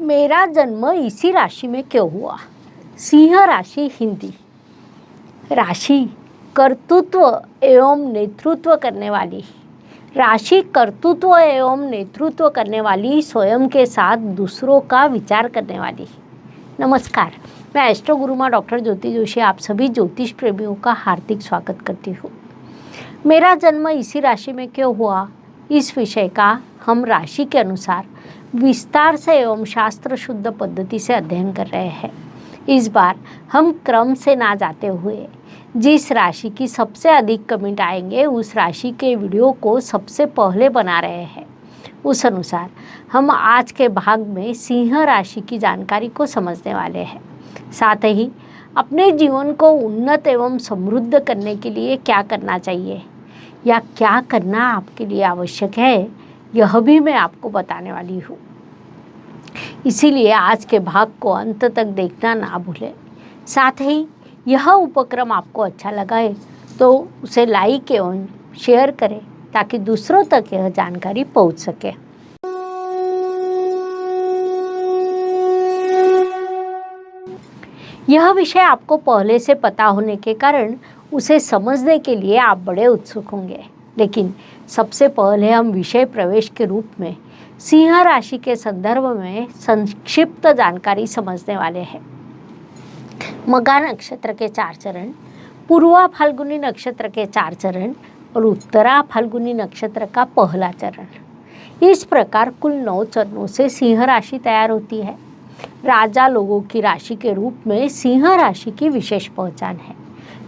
मेरा जन्म इसी राशि में क्यों हुआ। सिंह राशि हिंदी। राशि कर्तृत्व एवं नेतृत्व करने वाली। राशि कर्तृत्व एवं नेतृत्व करने वाली, स्वयं के साथ दूसरों का विचार करने वाली। नमस्कार, मैं एस्ट्रो गुरु माँ डॉक्टर ज्योति जोशी आप सभी ज्योतिष प्रेमियों का हार्दिक स्वागत करती हूँ। मेरा जन्म इसी राशि में क्यों हुआ, इस विषय का हम राशि के अनुसार विस्तार से एवं शास्त्र शुद्ध पद्धति से अध्ययन कर रहे हैं। इस बार हम क्रम से ना जाते हुए जिस राशि की सबसे अधिक कमेंट आएंगे उस राशि के वीडियो को सबसे पहले बना रहे हैं। उस अनुसार हम आज के भाग में सिंह राशि की जानकारी को समझने वाले हैं। साथ ही अपने जीवन को उन्नत एवं समृद्ध करने के लिए क्या करना चाहिए या क्या करना आपके लिए आवश्यक है, यह भी मैं आपको बताने वाली हूँ। इसीलिए आज के भाग को अंत तक देखना ना भूलें। साथ ही यह उपक्रम आपको अच्छा लगा है तो उसे लाइक एवं शेयर करें ताकि दूसरों तक यह जानकारी पहुंच सके। यह विषय आपको पहले से पता होने के कारण उसे समझने के लिए आप बड़े उत्सुक होंगे, लेकिन सबसे पहले हम विषय प्रवेश के रूप में सिंह राशि के संदर्भ में संक्षिप्त जानकारी समझने वाले हैं। मघा नक्षत्र के 4 चरण, पूर्वा फाल्गुनी नक्षत्र के 4 चरण और उत्तरा फाल्गुनी नक्षत्र का पहला चरण। इस प्रकार कुल 9 चरणों से सिंह राशि तैयार होती है। राजा लोगों की राशि के रूप में सिंह राशि की विशेष पहचान है,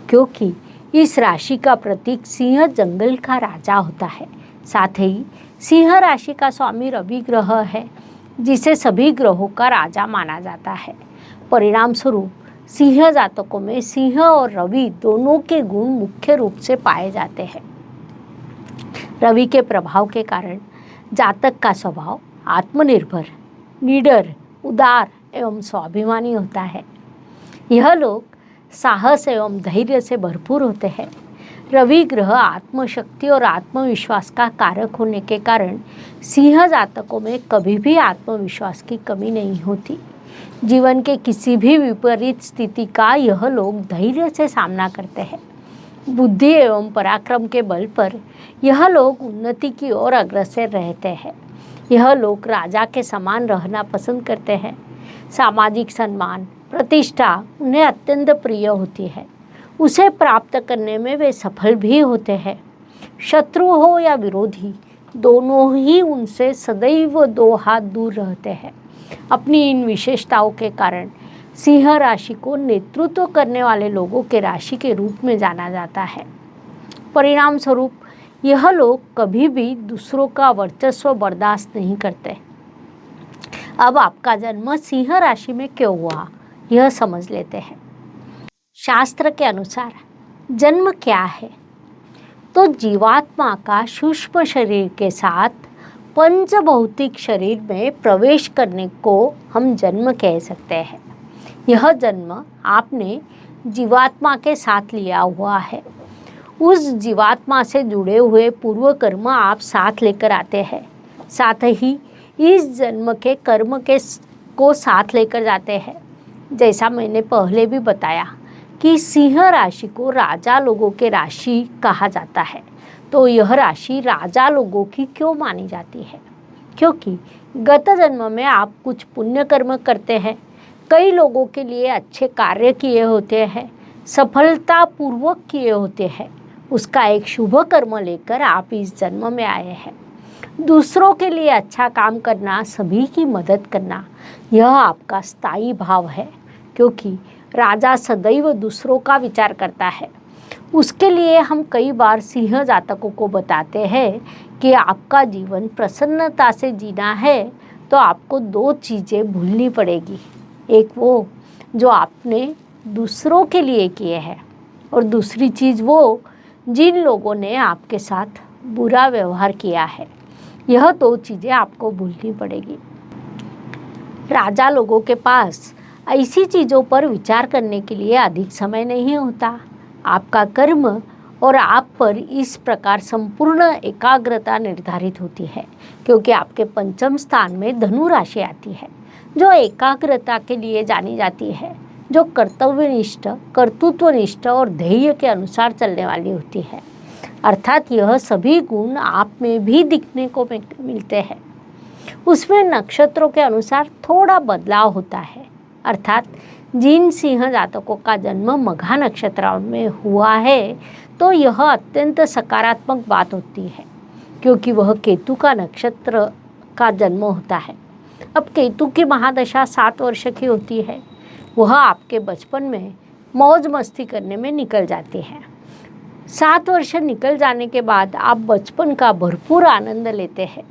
क्योंकि इस राशि का प्रतीक सिंह जंगल का राजा होता है। साथ ही सिंह राशि का स्वामी रवि ग्रह है, जिसे सभी ग्रहों का राजा माना जाता है। परिणाम स्वरूप सिंह जातकों में सिंह और रवि दोनों के गुण मुख्य रूप से पाए जाते हैं। रवि के प्रभाव के कारण जातक का स्वभाव आत्मनिर्भर, निडर, उदार एवं स्वाभिमानी होता है। यह लोग साहस एवं धैर्य से भरपूर होते हैं। रवि ग्रह आत्मशक्ति और आत्मविश्वास का कारक होने के कारण सिंह जातकों में कभी भी आत्मविश्वास की कमी नहीं होती। जीवन के किसी भी विपरीत स्थिति का यह लोग धैर्य से सामना करते हैं। बुद्धि एवं पराक्रम के बल पर यह लोग उन्नति की ओर अग्रसर रहते हैं। यह लोग राजा के समान रहना पसंद करते हैं। सामाजिक सम्मान, प्रतिष्ठा उन्हें अत्यंत प्रिय होती है। उसे प्राप्त करने में वे सफल भी होते हैं। शत्रु हो या विरोधी, दोनों ही उनसे सदैव 2 हाथ दूर रहते हैं। अपनी इन विशेषताओं के कारण सिंह राशि को नेतृत्व करने वाले लोगों के राशि के रूप में जाना जाता है। परिणाम स्वरूप यह लोग कभी भी दूसरों का वर्चस्व बर्दाश्त नहीं करते। अब आपका जन्म सिंह राशि में क्यों हुआ, यह समझ लेते हैं। शास्त्र के अनुसार जन्म क्या है, तो जीवात्मा का सूक्ष्म शरीर के साथ पंचभौतिक शरीर में प्रवेश करने को हम जन्म कह सकते हैं। यह जन्म आपने जीवात्मा के साथ लिया हुआ है। उस जीवात्मा से जुड़े हुए पूर्व कर्म आप साथ लेकर आते हैं। साथ ही इस जन्म के कर्म को साथ लेकर जाते हैं। जैसा मैंने पहले भी बताया कि सिंह राशि को राजा लोगों के राशि कहा जाता है, तो यह राशि राजा लोगों की क्यों मानी जाती है, क्योंकि गत जन्म में आप कुछ पुण्य कर्म करते हैं, कई लोगों के लिए अच्छे कार्य किए होते हैं, सफलतापूर्वक किए होते हैं। उसका एक शुभ कर्म लेकर आप इस जन्म में आए हैं। दूसरों के लिए अच्छा काम करना, सभी की मदद करना, यह आपका स्थायी भाव है, क्योंकि राजा सदैव दूसरों का विचार करता है। उसके लिए हम कई बार सिंह जातकों को बताते हैं कि आपका जीवन प्रसन्नता से जीना है तो आपको 2 चीज़ें भूलनी पड़ेगी। एक वो जो आपने दूसरों के लिए किए हैं, और दूसरी चीज़ वो जिन लोगों ने आपके साथ बुरा व्यवहार किया है। यह 2 चीज़ें आपको भूलनी पड़ेगी। राजा लोगों के पास ऐसी चीज़ों पर विचार करने के लिए अधिक समय नहीं होता। आपका कर्म और आप पर इस प्रकार संपूर्ण एकाग्रता निर्धारित होती है, क्योंकि आपके पंचम स्थान में धनु राशि आती है। जो एकाग्रता के लिए जानी जाती है, जो कर्तव्यनिष्ठ, कर्तृत्वनिष्ठ और ध्येय के अनुसार चलने वाली होती है। अर्थात यह सभी गुण आप में भी दिखने को मिलते हैं। उसमें नक्षत्रों के अनुसार थोड़ा बदलाव होता है। अर्थात जिन सिंह जातकों का जन्म मघा नक्षत्र में हुआ है तो यह अत्यंत सकारात्मक बात होती है, क्योंकि वह केतु का नक्षत्र का जन्म होता है। अब केतु की महादशा 7 वर्ष की होती है। वह आपके बचपन में मौज मस्ती करने में निकल जाती है। 7 वर्ष निकल जाने के बाद आप बचपन का भरपूर आनंद लेते हैं,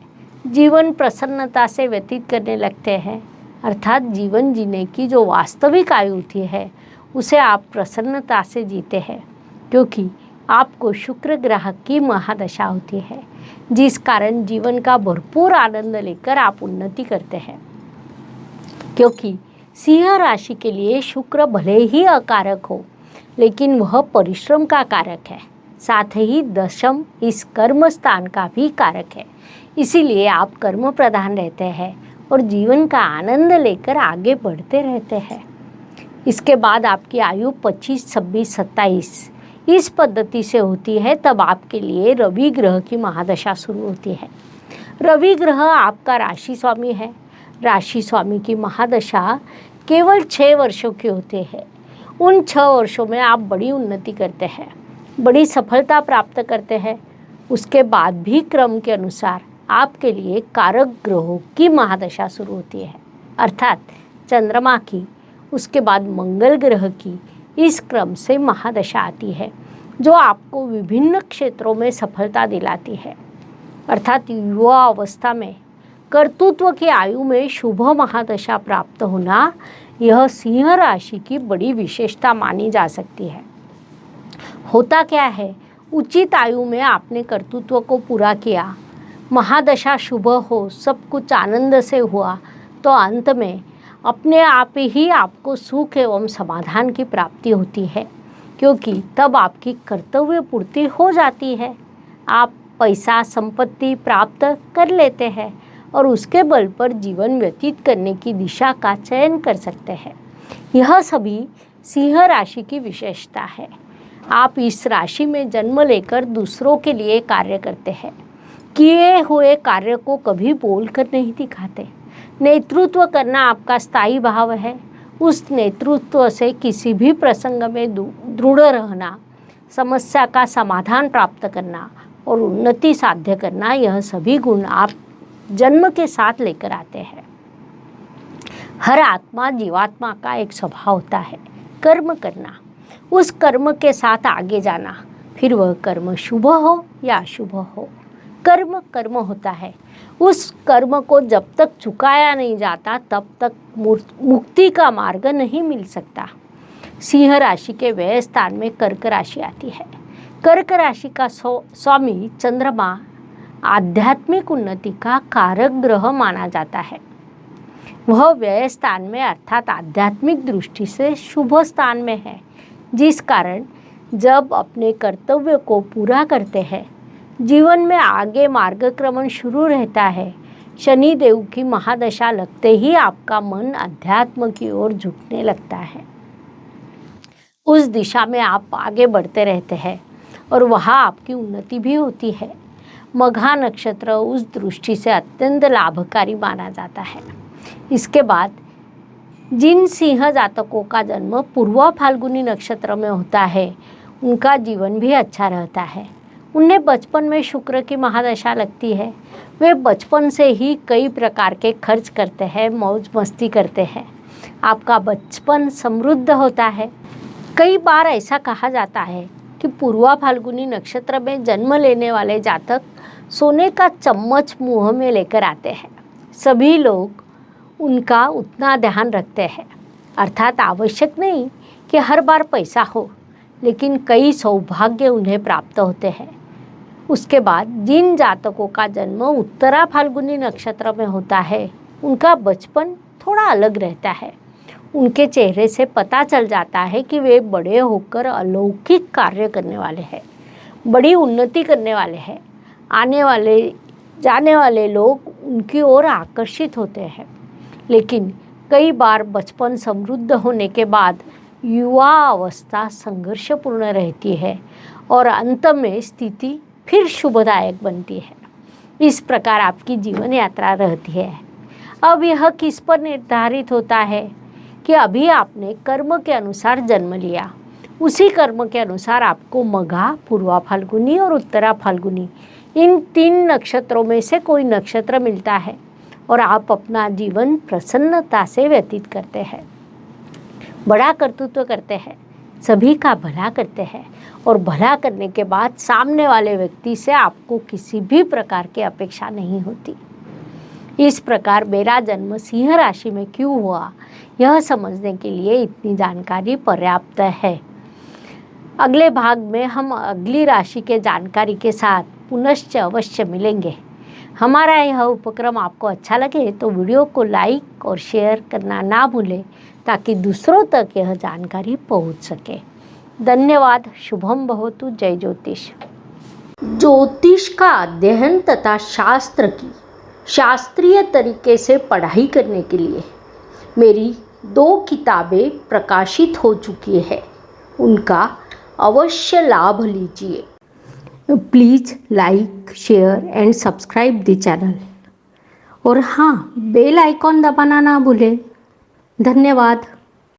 जीवन प्रसन्नता से व्यतीत करने लगते हैं। अर्थात जीवन जीने की जो वास्तविक आयु होती है उसे आप प्रसन्नता से जीते हैं, क्योंकि आपको शुक्र ग्रह की महादशा होती है, जिस कारण जीवन का भरपूर आनंद लेकर आप उन्नति करते हैं। क्योंकि सिंह राशि के लिए शुक्र भले ही अकारक हो, लेकिन वह परिश्रम का कारक है, साथ ही दशम इस कर्म स्थान का भी कारक है। इसीलिए आप कर्म प्रधान रहते हैं और जीवन का आनंद लेकर आगे बढ़ते रहते हैं। इसके बाद आपकी आयु 25, 26, 27 इस पद्धति से होती है। तब आपके लिए रवि ग्रह की महादशा शुरू होती है। रवि ग्रह आपका राशि स्वामी है। राशि स्वामी की महादशा केवल 6 वर्षों की होती है। उन 6 वर्षों में आप बड़ी उन्नति करते हैं, बड़ी सफलता प्राप्त करते हैं। उसके बाद भी क्रम के अनुसार आपके लिए कारक ग्रहों की महादशा शुरू होती है, अर्थात चंद्रमा की, उसके बाद मंगल ग्रह की, इस क्रम से महादशा आती है, जो आपको विभिन्न क्षेत्रों में सफलता दिलाती है। अर्थात युवा अवस्था में कर्तृत्व की आयु में शुभ महादशा प्राप्त होना, यह सिंह राशि की बड़ी विशेषता मानी जा सकती है। होता क्या है, उचित आयु में आपने कर्तृत्व को पूरा किया, महादशा शुभ हो, सब कुछ आनंद से हुआ, तो अंत में अपने आप ही आपको सुख एवं समाधान की प्राप्ति होती है, क्योंकि तब आपकी कर्तव्य पूर्ति हो जाती है। आप पैसा संपत्ति प्राप्त कर लेते हैं और उसके बल पर जीवन व्यतीत करने की दिशा का चयन कर सकते हैं। यह सभी सिंह राशि की विशेषता है। आप इस राशि में जन्म लेकर दूसरों के लिए कार्य करते हैं। किए हुए कार्य को कभी बोलकर नहीं दिखाते। नेतृत्व करना आपका स्थायी भाव है। उस नेतृत्व से किसी भी प्रसंग में दृढ़ रहना, समस्या का समाधान प्राप्त करना और उन्नति साध्य करना, यह सभी गुण आप जन्म के साथ लेकर आते हैं। हर आत्मा जीवात्मा का एक स्वभाव होता है कर्म करना, उस कर्म के साथ आगे जाना, फिर वह कर्म शुभ हो या अशुभ हो, कर्म कर्म होता है। उस कर्म को जब तक चुकाया नहीं जाता तब तक मुक्ति का मार्ग नहीं मिल सकता। सिंह राशि के व्यय स्थान में कर्क राशि आती है। कर्क राशि का स्वामी चंद्रमा आध्यात्मिक उन्नति का कारक ग्रह माना जाता है। वह व्यय स्थान में अर्थात आध्यात्मिक दृष्टि से शुभ स्थान में है, जिस कारण जब अपने कर्तव्य को पूरा करते हैं, जीवन में आगे मार्गक्रमण शुरू रहता है। शनि देव की महादशा लगते ही आपका मन अध्यात्म की ओर झुकने लगता है। उस दिशा में आप आगे बढ़ते रहते हैं और वहाँ आपकी उन्नति भी होती है। मघा नक्षत्र उस दृष्टि से अत्यंत लाभकारी माना जाता है। इसके बाद जिन सिंह जातकों का जन्म पूर्वा फाल्गुनी नक्षत्र में होता है, उनका जीवन भी अच्छा रहता है। उन्हें बचपन में शुक्र की महादशा लगती है। वे बचपन से ही कई प्रकार के खर्च करते हैं, मौज मस्ती करते हैं। आपका बचपन समृद्ध होता है। कई बार ऐसा कहा जाता है कि पूर्वा फाल्गुनी नक्षत्र में जन्म लेने वाले जातक सोने का चम्मच मुंह में लेकर आते हैं। सभी लोग उनका उतना ध्यान रखते हैं। अर्थात आवश्यक नहीं कि हर बार पैसा हो, लेकिन कई सौभाग्य उन्हें प्राप्त होते हैं। उसके बाद जिन जातकों का जन्म उत्तरा फाल्गुनी नक्षत्र में होता है, उनका बचपन थोड़ा अलग रहता है। उनके चेहरे से पता चल जाता है कि वे बड़े होकर अलौकिक कार्य करने वाले हैं, बड़ी उन्नति करने वाले हैं। आने वाले जाने वाले लोग उनकी ओर आकर्षित होते हैं। लेकिन कई बार बचपन समृद्ध होने के बाद युवा अवस्था संघर्षपूर्ण रहती है और अंत में स्थिति फिर शुभदायक बनती है। इस प्रकार आपकी जीवन यात्रा रहती है। अब यह किस पर निर्धारित होता है कि अभी आपने कर्म के अनुसार जन्म लिया, उसी कर्म के अनुसार आपको मघा, पूर्वा फाल्गुनी और उत्तरा फाल्गुनी इन 3 नक्षत्रों में से कोई नक्षत्र मिलता है और आप अपना जीवन प्रसन्नता से व्यतीत करते हैं, बड़ा कर्तृत्व करते हैं, सभी का भला करते हैं और भला करने के बाद सामने वाले व्यक्ति से आपको किसी भी प्रकार की अपेक्षा नहीं होती। इस प्रकार मेरा जन्म सिंह राशि में क्यों हुआ, यह समझने के लिए इतनी जानकारी पर्याप्त है। अगले भाग में हम अगली राशि के जानकारी के साथ पुनश्च अवश्य मिलेंगे। हमारा यह उपक्रम आपको अच्छा लगे तो वीडियो को लाइक और शेयर करना ना भूलें ताकि दूसरों तक यह जानकारी पहुंच सके। धन्यवाद। शुभम भवतु। जय ज्योतिष। ज्योतिष का अध्ययन तथा शास्त्र की शास्त्रीय तरीके से पढ़ाई करने के लिए मेरी 2 किताबें प्रकाशित हो चुकी है, उनका अवश्य लाभ लीजिए। Please like, share and subscribe the channel और हाँ, बेल आइकॉन दबाना ना भूलें। धन्यवाद।